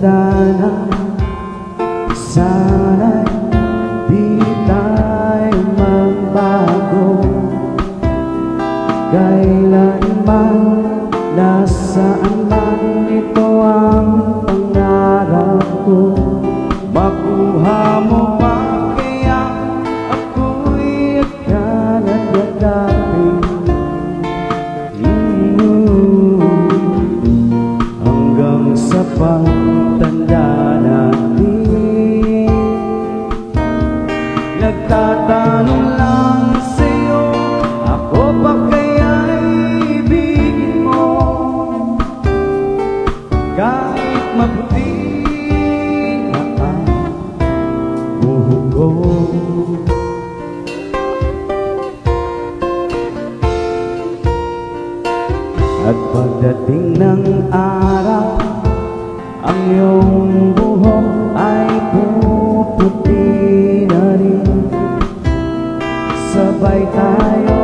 tanda na sana'y di tayo magbago. Kailanman, nasaan man, ito ang pangarap ko. Makuha mo ba kaya ako'y agad yakapin? Hanggang sa pagtanda natin, nagtatanong lang sa'yo, ako ba kaya'y ibigin mo? Kahit mabuti na ang buhok ko. At pagdating ng araw, ang iyong buhok ay puputi na rin. Sabay tayo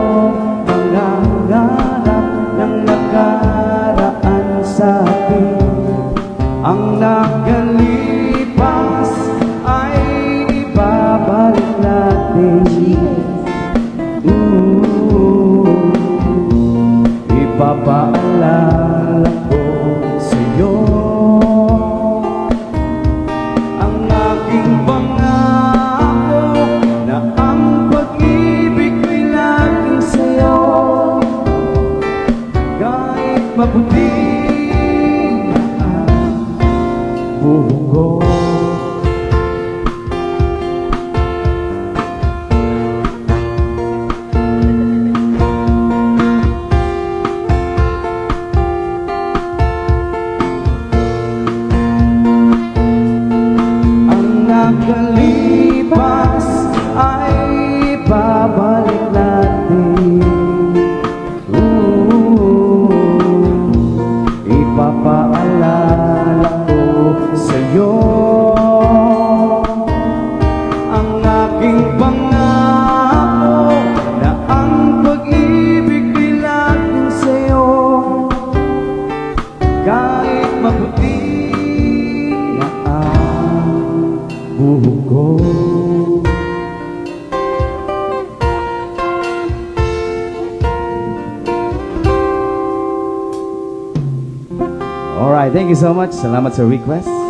mangangarap ng nakaraan sa atin. Ang nakalipas ay ibabalik natin. Ipapaalala ko sa'yo ang aking pangako na ang pag-ibig ko'y laging sa'yo. Kahit maputi na ang buhok ko. Nakalipas ay babalik natin. Ipapaalala ko sa'yo ang aking pangako na ang pag-ibig ko'y laging sa'yo. Kahit maputi na ang buhok ko. Alright, thank you so much. Salamat sa request.